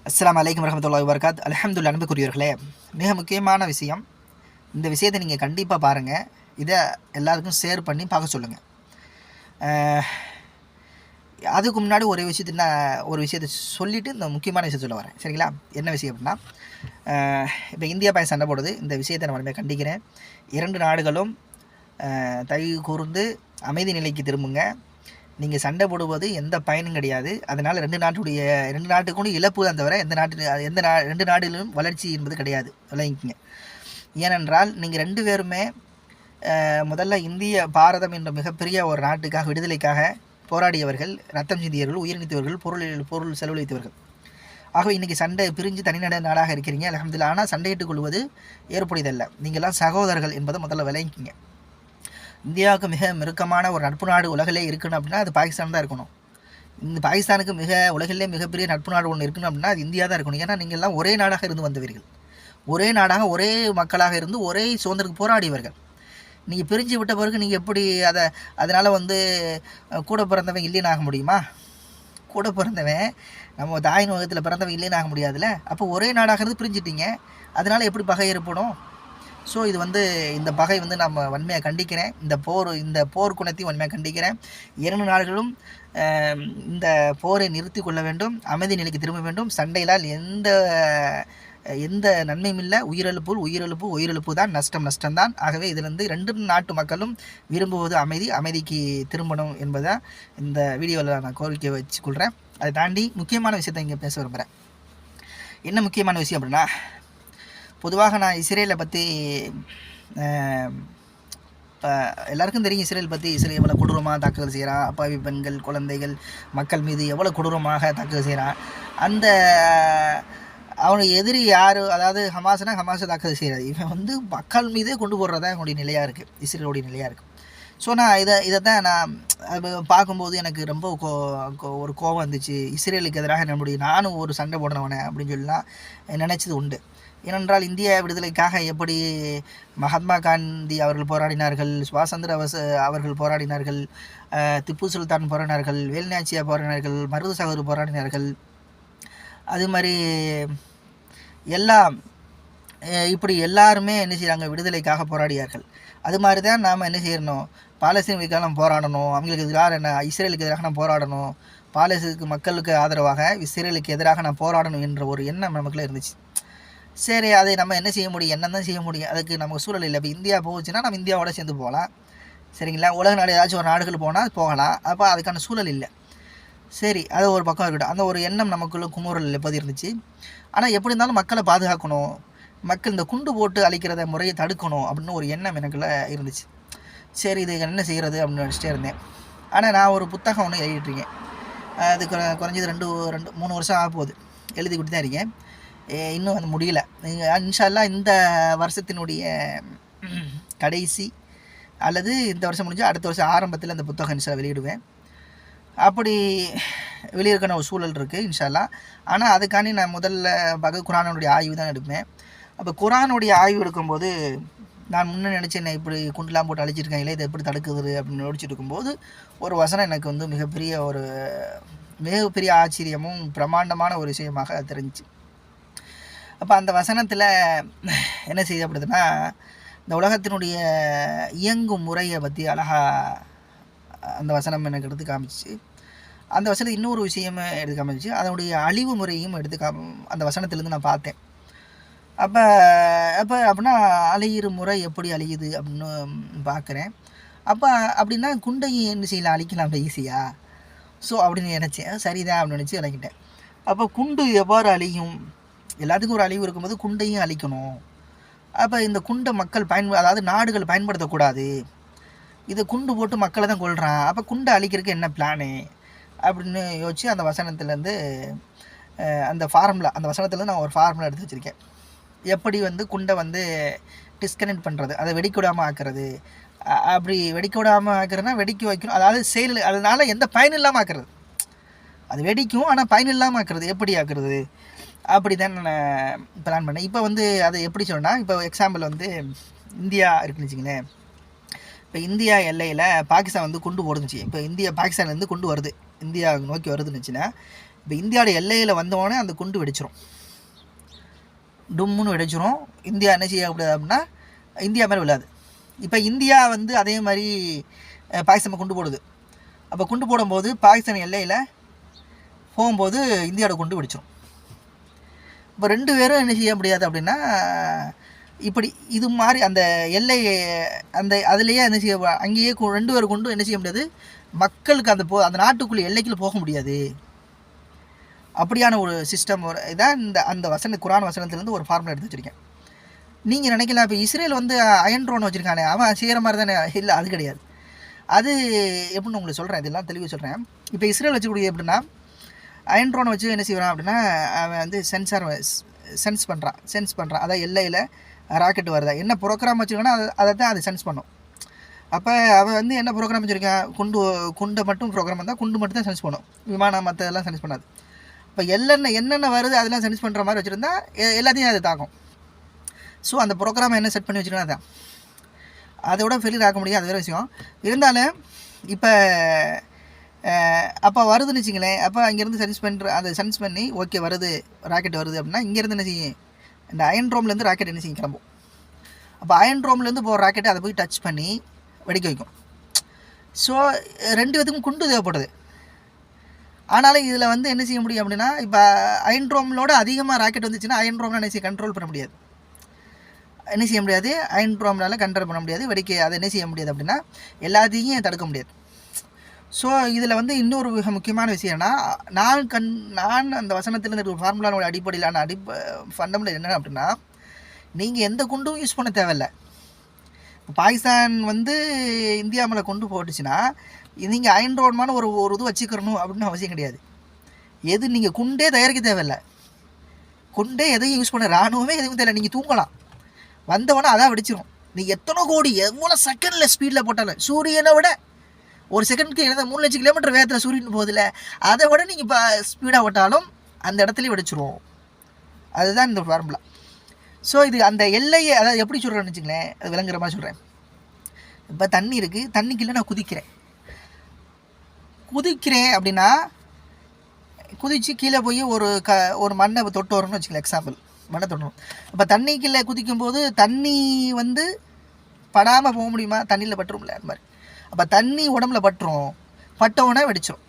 அஸ்ஸலாமு அலைக்கும் வரஹ்மத்துல்லாஹி வபரகாத். அல்ஹம்துலில்லாஹ். அன்புக்குரியவர்களே, மிக முக்கியமான விஷயம். இந்த விஷயத்தை நீங்கள் கண்டிப்பாக பாருங்கள். இதை எல்லாருக்கும் ஷேர் பண்ணி பார்க்க சொல்லுங்கள். அதுக்கு முன்னாடி ஒரு விஷயத்தை சொல்லிவிட்டு இந்த முக்கியமான விஷயம் சொல்ல வரேன். சரிங்களா? என்ன விஷயம் அப்படின்னா, இப்போ இந்தியா பாய் சண்டை போடுது. இந்த விஷயத்தை நான் கண்டிக்கிறேன். 2 நாடுகளும் தயவு கூர்ந்து அமைதி நிலைக்கு திரும்புங்க. நீங்கள் சண்டை போடுவது எந்த பயனும் கிடையாது. அதனால் 2 நாட்டுக்கும் இழப்பு தான் தவிர எந்த 2 நாடுகளிலும் வளர்ச்சி என்பது கிடையாது. விளங்கிக்கங்க. ஏனென்றால் நீங்கள் 2 பேருமே முதல்ல பாரதம் என்ற மிகப்பெரிய ஒரு நாட்டுக்காக, விடுதலைக்காக போராடியவர்கள், ரத்தம் சிந்தியவர்கள், உயிர் நீத்தவர்கள், பொருள் செலவழித்தவர்கள். ஆகவே இன்றைக்கி சண்டை பிரிஞ்சு நாடாக இருக்கிறீங்க. அல்ஹம்துலில்லாஹ். ஆனால் சண்டையிட்டுக் கொள்வது ஏற்புடையதல்ல. நீங்கள்லாம் சகோதரர்கள் என்பதை முதல்ல விளங்கிக்கிங்க. இந்தியாவுக்கு மிக நெருக்கமான ஒரு நட்பு நாடு உலகிலே இருக்கணும் அப்படின்னா அது பாகிஸ்தான் தான் இருக்கணும். இந்த பாகிஸ்தானுக்கு உலகிலே மிகப்பெரிய நட்பு நாடு ஒன்று இருக்கணும் அப்படின்னா அது இந்தியா தான் இருக்கணும். ஏன்னா நீங்கள் எல்லாம் ஒரே நாடாக இருந்து வந்தவர்கள், ஒரே நாடாக ஒரே மக்களாக இருந்து ஒரே சுதந்திரத்துக்கு போராடியவர்கள். நீங்கள் பிரிஞ்சு விட்ட பிறகு நீங்கள் எப்படி அதனால் கூட பிறந்தவன் இல்லைன்னு ஆக முடியுமா? கூட பிறந்தவன் நம்ம தாயின் உலகத்தில் பிறந்தவன் இல்லைன்னு ஆக முடியாதுல்ல. அப்போ ஒரே நாடாக இருந்து பிரிஞ்சிட்டிங்க, அதனால் எப்படி பகை ஏற்படும்? ஸோ இது இந்த பகை நம்ம வன்மையாக கண்டிக்கிறேன். இந்த போர் குணத்தையும் வன்மையாக கண்டிக்கிறேன். 2 நாடுகளும் இந்த போரை நிறுத்தி கொள்ள வேண்டும். அமைதி நிலைக்கு திரும்ப வேண்டும். சண்டையிலால் எந்த நன்மையும் இல்லை. உயிரிழப்பு தான், நஷ்டம்தான். ஆகவே இதிலிருந்து 2 நாட்டு மக்களும் விரும்புவது அமைதிக்கு திரும்பணும் என்பதை இந்த வீடியோவில் நான் கோரிக்கை வச்சுக்கொள்கிறேன். அதை தாண்டி முக்கியமான விஷயத்தை இங்கே பேச விரும்புகிறேன். என்ன முக்கியமான விஷயம் அப்படின்னா, பொதுவாக நான் இஸ்ரேலை பற்றி இப்போ எல்லாருக்கும் தெரியும். இஸ்ரேல் பற்றி எவ்வளோ கொடூரமாக தாக்குதல் செய்கிறான். அப்பாவி பெண்கள், குழந்தைகள், மக்கள் மீது எவ்வளோ கொடூரமாக தாக்குதல் செய்கிறான். அவனுடைய எதிரி யார்? அதாவது ஹமாஸை தாக்குதல் செய்கிறது. இவன் மக்கள் மீதே கொண்டு போடுறதா என்னுடைய நிலையாக இருக்குது, இஸ்ரேலுடைய நிலையாக இருக்குது. ஸோ நான் இதை தான் நான் பார்க்கும்போது எனக்கு ரொம்ப ஒரு கோபம் வந்துச்சு. இஸ்ரேலுக்கு எதிராக நானும் ஒரு சண்டை போடுறவனே அப்படின்னு சொல்லலாம் நினச்சது உண்டு. ஏனென்றால் இந்திய விடுதலைக்காக எப்படி மகாத்மா காந்தி அவர்கள் போராடினார்கள், சுபாஷ் சந்திர அவர்கள் போராடினார்கள், திப்பு சுல்தான் போராடினார்கள், வேலுநாச்சியா போராடினார்கள், மருது சகோதரர் போராடினார்கள். அது மாதிரி இப்படி எல்லாருமே என்ன செய்கிறாங்க, விடுதலைக்காக போராடியார்கள். அது மாதிரி தான் நாம் என்ன செய்யணும், பாலஸ்தீனுக்காக நம்ம போராடணும். அவங்களுக்கு எதிராக இஸ்ரேலுக்கு எதிராக நான் போராடணும். பாலஸ்தீனுக்கு மக்களுக்கு ஆதரவாக இஸ்ரேலுக்கு எதிராக நான் போராடணும் என்ற ஒரு எண்ணம் நமக்குள்ளே இருந்துச்சு. சரி, அதை நம்ம என்ன செய்ய முடியும்? என்ன தான் செய்ய முடியும்? அதுக்கு நமக்கு சூழல் இல்லை. இப்போ இந்தியா போச்சுன்னா நம்ம இந்தியாவோட சேர்ந்து போகலாம். சரிங்களா? உலக நாடு ஏதாச்சும் ஒரு நாடுகள் போகலாம். அப்போ அதுக்கான சூழல் இல்லை. சரி, அது ஒரு பக்கம் இருக்கட்டும். அந்த ஒரு எண்ணம் நமக்குள்ள குமுறல் எப்போது இருந்துச்சு. ஆனால் எப்படி இருந்தாலும் மக்களை பாதுகாக்கணும், மக்கள் இந்த குண்டு போட்டு அழிக்கிறத முறையை தடுக்கணும் அப்படின்னு ஒரு எண்ணம் எனக்குள்ள இருந்துச்சு. சரி, இது என்ன செய்கிறது அப்படின்னு நினச்சிட்டே இருந்தேன். ஆனால் நான் ஒரு புத்தகம் ஒன்று எழுதிட்டுருக்கேன். அது குறைஞ்சது 3 வருஷம் ஆக போகுது. எழுதி கொடுத்து தான் இருக்கேன். இன்னும் முடியல. இன்ஷா அல்லாஹ் இந்த வருஷத்தினுடைய கடைசி அல்லது இந்த வருஷம் முடிஞ்சு அடுத்த வருஷம் ஆரம்பத்தில் அந்த புத்தகம் இன்ஷா வெளியிடுவேன். அப்படி வெளியிருக்கிற ஒரு சூழல் இருக்குது இன்ஷா அல்லாஹ். ஆனால் அதுக்காண்டி நான் முதல்ல குரானுடைய ஆய்வு தான் எடுப்பேன். அப்போ குரானுடைய ஆய்வு எடுக்கும்போது நான் முன்னே நினச்சேன், இப்படி குண்டுலாம் போட்டு அழிச்சிருக்காங்களே, இதை எப்படி தடுக்குது அப்படின்னு யோசிச்சுட்டு இருக்கும்போது ஒரு வசனம் எனக்கு மிகப்பெரிய ஆச்சரியமும் பிரம்மாண்டமான ஒரு விஷயமாக தெரிஞ்சிச்சு. அப்போ அந்த வசனத்தில் என்ன செய்யப்படுதுன்னா, இந்த உலகத்தினுடைய இயங்கும் முறையை பற்றி அழகாக அந்த வசனம் எனக்கு எடுத்து காமிச்சு. அந்த வசனத்தில் இன்னொரு விஷயமே எடுத்து காமிச்சு, அதனுடைய அழிவு முறையும் அந்த வசனத்திலேருந்து நான் பார்த்தேன். அப்போ அப்படின்னா அழியிற முறை எப்படி அழியுது அப்படின்னு பார்க்குறேன். அப்படின்னா குண்டையும் என்ன செய்யலாம், அழிக்கலாம் ஈஸியாக. ஸோ அப்படின்னு நினச்சேன். சரிதான் அப்படின்னு நினச்சி இறங்கிட்டேன். அப்போ குண்டு எவ்வாறு அழியும்? எல்லாத்துக்கும் ஒரு அழிவு இருக்கும்போது குண்டையும் அழிக்கணும். அப்போ இந்த குண்டை மக்கள் அதாவது நாடுகள் பயன்படுத்தக்கூடாது. இதை குண்டு போட்டு மக்களை தான் கொள்கிறான். அப்போ குண்டை அழிக்கிறதுக்கு என்ன பிளானு அப்படின்னு யோசிச்சு அந்த வசனத்துலேருந்து அந்த வசனத்துலேருந்து நான் ஒரு ஃபார்முலா எடுத்து வச்சுருக்கேன். எப்படி குண்டை டிஸ்கனெக்ட் பண்ணுறது, அதை வெடிக்க விடாமல் ஆக்குறது. அப்படி வெடிக்க விடாமல் ஆக்குறதுனா வெடிக்க வைக்கணும். அதாவது அதனால் எந்த பயன் இல்லாமல் ஆக்குறது. அது வெடிக்கும் ஆனால் பயன் இல்லாமல் ஆக்குறது. எப்படி ஆக்குறது அப்படி தான் நான் பிளான் பண்ணேன். இப்போ அதை எப்படி சொன்னால், இப்போ எக்ஸாம்பிள் இந்தியா இருக்குன்னு வச்சுங்களேன். இப்போ இந்தியா எல்லையில் பாகிஸ்தான் குண்டு போடுந்துச்சு. இப்போ பாகிஸ்தான்லேருந்து குண்டு வருது, இந்தியா நோக்கி வருதுன்னு வச்சுன்னா, இப்போ இந்தியாவோட எல்லையில் வந்தவொடனே அந்த குண்டு வெடிச்சிரும், டும்முன்னு வெடிச்சிரும். இந்தியா என்ன செய்யக்கூடாது அப்படின்னா இந்தியா மேலே விழாது. இப்போ இந்தியா வந்து அதே மாதிரி பாகிஸ்தான் குண்டு போடுது. அப்போ குண்டு போடும்போது பாகிஸ்தான் எல்லையில் போகும்போது இந்தியாவோட குண்டு வெடிச்சிடும். இப்போ 2 பேரும் என்ன செய்ய முடியாது அப்படின்னா இப்படி இது மாதிரி அந்த எல்லை அந்த அதுலேயே என்ன செய்ய அங்கேயே 2 பேர் கொண்டு என்ன செய்ய முடியாது, மக்களுக்கு அந்த நாட்டுக்குள்ளே எல்லைக்குள்ளே போக முடியாது. அப்படியான ஒரு சிஸ்டம் இதான் அந்த குரான் வசனத்துலேருந்து ஒரு ஃபார்முலா எடுத்து வச்சுருக்கேன். நீங்கள் நினைக்கலாம் இப்போ இஸ்ரேல் வந்து அயன் ட்ரோன் வச்சுருக்கானே அவன் செய்கிற மாதிரி தானே? இல்லை, அது கிடையாது. அது எப்படின்னு உங்களுக்கு சொல்கிறேன், இதெல்லாம் தெளிவாக சொல்கிறேன். இப்போ இஸ்ரேல் வச்சுக்கூடிய எப்படின்னா அயன் ட்ரோனை வச்சு என்ன செய்வான் அப்படின்னா அவன் வந்து சென்ஸ் பண்ணுறான். அதாவது எல்லையில் ராக்கெட் வருதா என்ன ப்ரோக்ராம் வச்சுருக்கானோ அதை தான் அது சென்ஸ் பண்ணும். அப்போ அவன் வந்து என்ன ப்ரோக்ராம் வச்சுருக்கான், குண்டை மட்டும் ப்ரோக்ராம் வந்தால் குண்டு மட்டும் தான் சென்ஸ் பண்ணும், விமானம் மற்றதெல்லாம் சென்ஸ் பண்ணாது. இப்போ என்னென்ன வருது அதெல்லாம் சென்ஸ் பண்ணுற மாதிரி வச்சுருந்தா எல்லாத்தையும் அது தாக்கும். ஸோ அந்த ப்ரோக்ராமை என்ன செட் பண்ணி வச்சுருக்கோன்னா அதான், அதோட ஃபெயிலியர் ஆக்க முடியாது, அது வேறு விஷயம். இருந்தாலும் இப்போ அப்போ வருதுன்னு வச்சுங்களேன், அப்போ அங்கேருந்து சென்ஸ் பண்ணி ஓகே வருது, ராக்கெட் வருது அப்படின்னா இங்கேருந்து என்ன செய்யும், இந்த அயன் ட்ரோம்லேருந்து ராக்கெட் என்ன செய்யும், கிளம்பும். அப்போ அயன் ட்ரோம்லேருந்து போகிற ராக்கெட்டை அதை போய் டச் பண்ணி வெடிக்க வைக்கும். ஸோ 2 பேத்துக்கும் குண்டு தேவைப்படுது. ஆனாலும் இதில் வந்து என்ன செய்ய முடியும் அப்படின்னா இப்போ அயன் ட்ரோம்லோட அதிகமாக ராக்கெட் வந்துச்சுன்னா அயன் ட்ரோம்னால் என்ன செய்ய கண்ட்ரோல் பண்ண முடியாது, அயன் ட்ரோம்னால் கண்ட்ரோல் பண்ண முடியாது, அதை என்ன செய்ய முடியாது அப்படின்னா எல்லாத்தையும் தடுக்க முடியாது. ஸோ இதில் வந்து இன்னொரு மிக முக்கியமான விஷயம்னா நான் அந்த வசனத்திலேருந்து ஒரு ஃபார்முலாவோட அடிப்படையிலான ஃபண்டமெண்டல் என்ன அப்படின்னா நீங்கள் எந்த குண்டும் யூஸ் பண்ண தேவையில்லை. பாகிஸ்தான் வந்து இந்தியா மேலே கொண்டு போட்டுச்சுன்னா நீங்கள் அயன் ட்ரோமான ஒரு இது வச்சுக்கிறணும் அப்படின்னு அவசியம் கிடையாது. நீங்கள் குண்டே தயாரிக்க தேவையில்லை, குண்டே எதையும் யூஸ் பண்ண இராணுவமே எதுவும் தேவை. நீங்கள் தூங்கலாம், வந்தவொடனே அதான் வெடிச்சிடும். நீங்கள் எத்தனை கோடி எவ்வளோ செகண்டில் ஸ்பீடில் போட்டாலும், சூரியனை விட ஒரு செகண்டுக்கு 3 லட்சம் கிலோமீட்டர் வேகத்தில் சூரியன் போகுதில்ல, அதை விட நீங்கள் இப்போ ஸ்பீடாக ஓட்டாலும் அந்த இடத்துலையும் வெடிச்சிருவோம். அதுதான் இந்த ஃபார்முலா. ஸோ இது அந்த எல்லையை அதாவது எப்படி சொல்கிறேன்னு வச்சுங்களேன், அது விளங்குற மாதிரி சொல்கிறேன். இப்போ தண்ணி இருக்குது, தண்ணிக்குள்ளே நான் குதிக்கிறேன் அப்படின்னா குதித்து கீழே போய் ஒரு மண்ணை தொட்டு வரணும்னு வச்சுக்கலாம், எக்ஸாம்பிள் மண்ணை தொட்டணும். இப்போ தண்ணிக்குள்ளே குதிக்கும்போது தண்ணி வந்து படாமல் போக முடியுமா, தண்ணியில் பட்டுரும்ல, அது மாதிரி. அப்போ தண்ணி உடம்புல பட்டவுடனே வெடிச்சிடும்.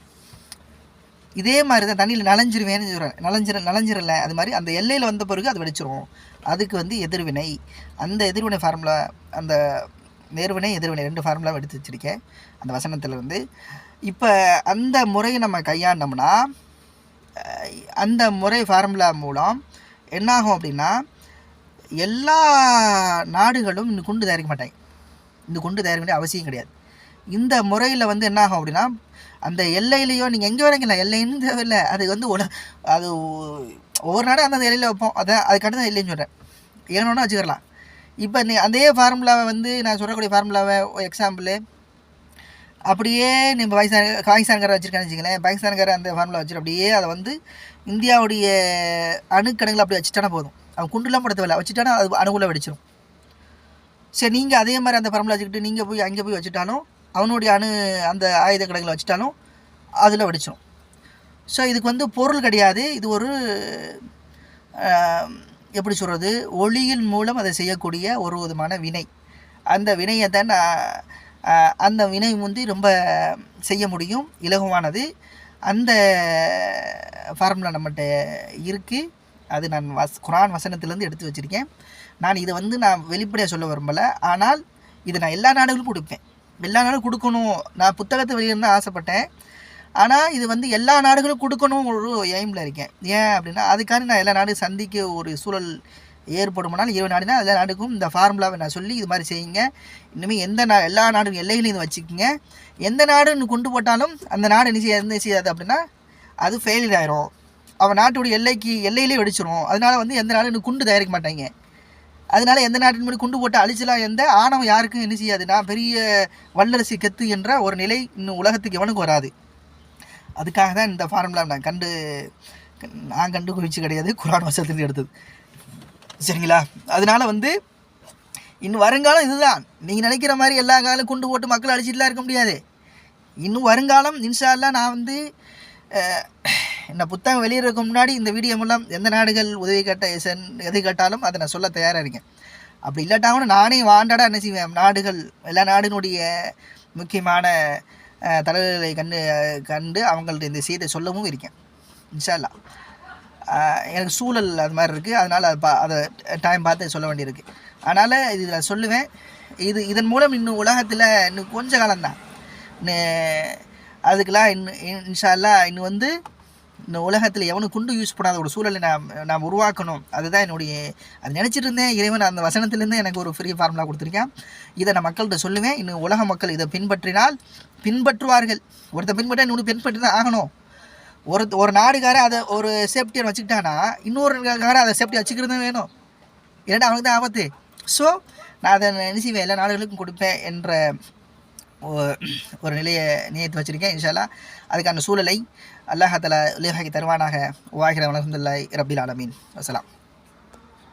இதே மாதிரி தான் தண்ணியில் நனைஞ்சிருவேன்னு சொல்கிறேன், நனைஞ்சிடல, அது மாதிரி அந்த எல்லையில் வந்த பிறகு அது வெடிச்சிடும். அதுக்கு வந்து எதிர்வினை, அந்த எதிர்வினை ஃபார்முலா, அந்த நேர்வினை எதிர்வினை 2 ஃபார்முலாவை எடுத்து வச்சுருக்கேன் அந்த வசனத்தில் வந்து. இப்போ அந்த முறையை நம்ம கையாண்டோம்னா அந்த முறை ஃபார்முலா மூலம் என்னாகும் அப்படின்னா எல்லா நாடுகளும் இந்த குண்டு தயாரிக்க மாட்டாங்க, இந்த குண்டு தயாரிக்க வேண்டிய அவசியம் கிடையாது. இந்த முறையில் வந்து என்னாகும் அப்படின்னா அந்த எல்லையிலையோ நீங்கள் எங்கே வரைக்கலாம், எல்லைன்னு தேவையில்லை, அது வந்து அது ஒவ்வொரு நாடும் அந்த எல்லையில் வைப்போம், அதுக்கடுத்து தான் இல்லைன்னு சொல்கிறேன், ஏனோன்னா வச்சுக்கலாம். இப்போ அதே ஃபார்முலாவை வந்து நான் சொல்லக்கூடிய ஃபார்முலாவை எக்ஸாம்பிள் அப்படியே நம்ம பாகிஸ்தான்கார வச்சுருக்கான்னு வச்சுங்களேன், பாகிஸ்தான்கார அந்த ஃபார்முலா வச்சுட்டு அப்படியே அதை வந்து இந்தியாவுடைய அணுக்கணங்களை அப்படி வச்சுட்டானா போதும், அவன் குண்டுலாம் போட தேவையில்லை, வச்சுட்டானா அது அணுகுள்ள வெடிச்சிடும். சரி, நீங்கள் அதே மாதிரி அந்த ஃபார்முலா வச்சுக்கிட்டு நீங்கள் போய் அங்கே போய் வச்சுட்டாலும் அவனுடைய அந்த ஆயுத கடைகளை வச்சுட்டாலும் அதில் வெடிச்சிடும். ஸோ இதுக்கு வந்து பொருள் கிடையாது, இது ஒரு எப்படி சொல்கிறது, ஒளியின் மூலம் அதை செய்யக்கூடிய ஒரு விதமான வினை. அந்த வினையை தான் அந்த வினை வந்து ரொம்ப செய்ய முடியும், இலகுவானது. அந்த ஃபார்முலா நம்மகிட்ட இருக்குது, அது நான் குரான் வசனத்துலேருந்து எடுத்து வச்சுருக்கேன். நான் இதை வந்து நான் வெளிப்படையாக சொல்ல விரும்பலை, ஆனால் இதை நான் எல்லா நாடுகளும் கொடுப்பேன், எல்லா நாடும் கொடுக்கணும். நான் புத்தகத்தை வெளியிருந்து ஆசைப்பட்டேன், ஆனால் இது வந்து எல்லா நாடுகளும் கொடுக்கணும் ஒரு எய்மில் இருக்கேன். ஏன் அப்படின்னா அதுக்காக நான் எல்லா நாடும் சந்திக்க ஒரு சூழல் ஏற்படுமானால் 20 நாடுனா எல்லா நாடுக்கும் இந்த ஃபார்முலாவை நான் சொல்லி இது மாதிரி செய்யுங்க, இனிமேல் எல்லா நாடும் எல்லைகளையும் இதை வச்சுக்கோங்க, எந்த நாடு இன்னும் கொண்டு போட்டாலும் அந்த நாடு என்ன செய்யாது அப்படின்னா அது ஃபெயிலியர் ஆயிரும், அவன் நாட்டுடைய எல்லையிலே வெடிச்சிடும். அதனால் வந்து எந்த நாடும் இன்னும் குண்டு தயாரிக்க மாட்டாங்க. அதனால் எந்த நாட்டின் முன்னாடி குண்டு போட்டு அழிச்சலாம், எந்த ஆணவம் யாருக்கும் என்ன செய்யாதுன்னா பெரிய வல்லரசு கெத்து என்ற ஒரு நிலை இன்னும் உலகத்துக்கு எவனுக்கு வராது. அதுக்காக தான் இந்த ஃபார்முலா நான் கண்டுபிடிச்சு கிடையாது, குரான் வசனத்தில் எடுத்தது, சரிங்களா? அதனால் வந்து இன்னும் வருங்காலம் இதுதான். நீங்கள் நினைக்கிற மாதிரி எல்லா காலம் குண்டு போட்டு மக்கள் அழிச்சிட்டுலாம் இருக்க முடியாது. இன்னும் வருங்காலம் இன்ஷா அல்லாஹ் நான் வந்து இந்த புத்தகம் வெளியிடறதுக்கு முன்னாடி இந்த வீடியோ மூலம் எந்த நாடுகள் உதவி எது கேட்டாலும் அதை நான் சொல்ல தயாராக இருக்கேன். அப்படி இல்லாட்டாலும் நானே வாண்டாடாக என்ன செய்வேன், நாடுகள் எல்லா நாடுகளுடைய முக்கியமான தலைவர்களை கண்டு அவங்கள்ட்ட இந்த செய்தியை சொல்லவும் இருக்கேன் இன்ஷா அல்லாஹ். எனக்கு சூழல் அது மாதிரி இருக்குது, அதனால் அதை டைம் பார்த்து சொல்ல வேண்டியிருக்கு. அதனால் இதில் சொல்லுவேன், இதன் மூலம் இன்னும் உலகத்தில் இன்னும் கொஞ்ச காலம்தான், அதுக்கெல்லாம் இன்ஷா அல்லாஹ் இன்னும் இந்த உலகத்தில் எவனும் குண்டு யூஸ் பண்ணாத ஒரு சூழலை நாம் உருவாக்கணும். அதுதான் என்னுடைய அது நினச்சிட்டு இருந்தேன். இறைவன் அந்த வசனத்துலேருந்து எனக்கு ஒரு ஃப்ரீ ஃபார்முலா கொடுத்துருக்கேன். இதை நான் மக்கள்கிட்ட சொல்லுவேன். இன்னும் உலக மக்கள் இதை பின்பற்றுவார்கள். ஒருத்தர் பின்பற்ற இன்னொன்று பின்பற்றி தான் ஆகணும். ஒரு நாடுகாரன் அதை ஒரு சேஃப்டியை வச்சுக்கிட்டானா இன்னொரு காரன் அதை சேஃப்டியை வச்சுக்கிறது தான் வேணும், இல்லைன்னா அவனுக்கு தான் ஆபத்து. ஸோ நான் அதை நினைச்சுவேன், எல்லா நாடுகளுக்கும் கொடுப்பேன் என்ற ஒரு நிலையை நியத்து வச்சுருக்கேன். இன்ஷா அல்லாஹ் அதுக்கான சூழலை அல்லாஹ் தஆலா உலகாக்கி தருவானாக. வாஹிர அல்ஹம்துலில்லாஹி ரப்பில் ஆலமீன். வஸ்ஸலாம்.